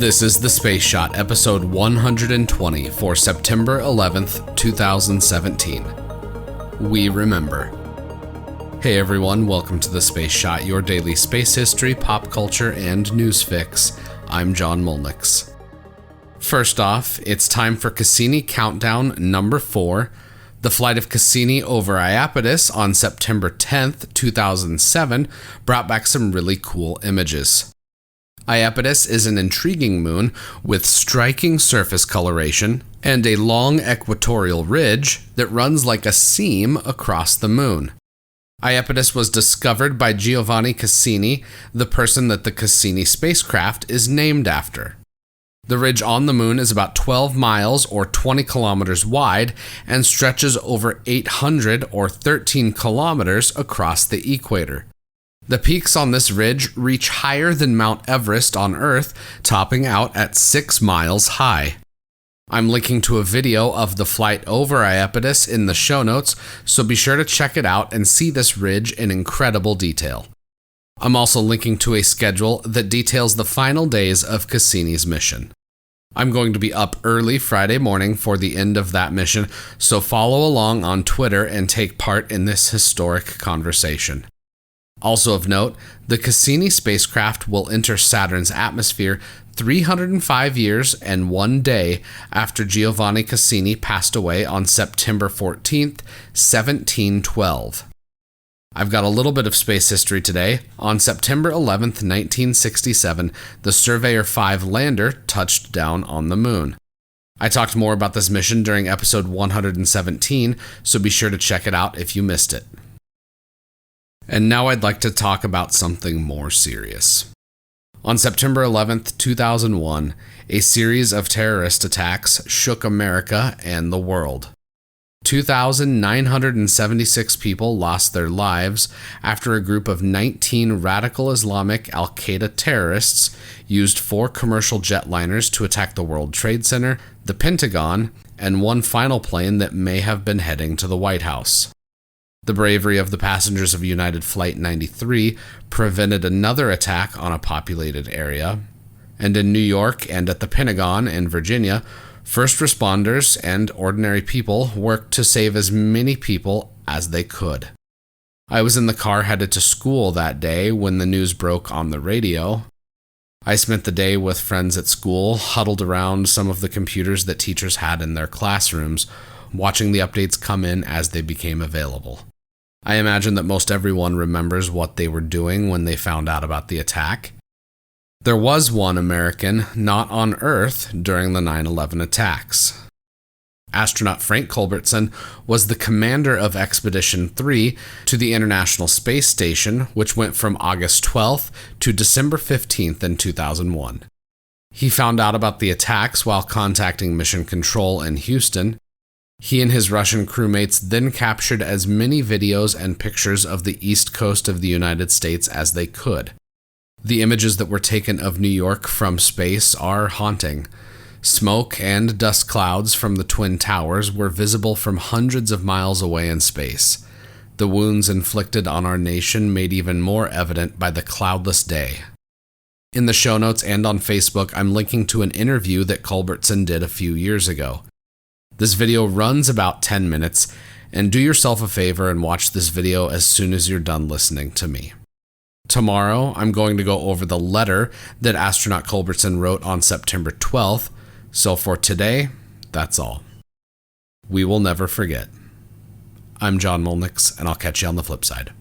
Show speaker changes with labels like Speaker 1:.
Speaker 1: This is The Space Shot, episode 120 for September 11th, 2017. We remember. Hey everyone, welcome to The Space Shot, your daily space history, pop culture, and news fix. I'm John Molnix. First off, it's time for Cassini Countdown number 4. The flight of Cassini over Iapetus on September 10th, 2007 brought back some really cool images. Iapetus is an intriguing moon with striking surface coloration and a long equatorial ridge that runs like a seam across the moon. Iapetus was discovered by Giovanni Cassini, the person that the Cassini spacecraft is named after. The ridge on the moon is about 12 miles or 20 kilometers wide and stretches over 800 or 13 kilometers across the equator. The peaks on this ridge reach higher than Mount Everest on Earth, topping out at 6 miles high. I'm linking to a video of the flight over Iapetus in the show notes, so be sure to check it out and see this ridge in incredible detail. I'm also linking to a schedule that details the final days of Cassini's mission. I'm going to be up early Friday morning for the end of that mission, so follow along on Twitter and take part in this historic conversation. Also of note, the Cassini spacecraft will enter Saturn's atmosphere 305 years and 1 day after Giovanni Cassini passed away on September 14th, 1712. I've got a little bit of space history today. On September 11th, 1967, the Surveyor 5 lander touched down on the moon. I talked more about this mission during episode 117, so be sure to check it out if you missed it. And now I'd like to talk about something more serious. On September 11th, 2001, a series of terrorist attacks shook America and the world. 2,976 people lost their lives after a group of 19 radical Islamic Al-Qaeda terrorists used 4 commercial jetliners to attack the World Trade Center, the Pentagon, and one final plane that may have been heading to the White House. The bravery of the passengers of United Flight 93 prevented another attack on a populated area, and in New York and at the Pentagon in Virginia, first responders and ordinary people worked to save as many people as they could. I was in the car headed to school that day when the news broke on the radio. I spent the day with friends at school, huddled around some of the computers that teachers had in their classrooms, watching the updates come in as they became available. I imagine that most everyone remembers what they were doing when they found out about the attack. There was one American not on Earth during the 9/11 attacks. Astronaut Frank Culbertson was the commander of Expedition 3 to the International Space Station, which went from August 12th to December 15th in 2001. He found out about the attacks while contacting Mission Control in Houston. He and his Russian crewmates then captured as many videos and pictures of the east coast of the United States as they could. The images that were taken of New York from space are haunting. Smoke and dust clouds from the Twin Towers were visible from hundreds of miles away in space. The wounds inflicted on our nation made even more evident by the cloudless day. In the show notes and on Facebook, I'm linking to an interview that Culbertson did a few years ago. This video runs about 10 minutes, and do yourself a favor and watch this video as soon as you're done listening to me. Tomorrow, I'm going to go over the letter that astronaut Culbertson wrote on September 12th, so for today, that's all. We will never forget. I'm John Molnix, and I'll catch you on the flip side.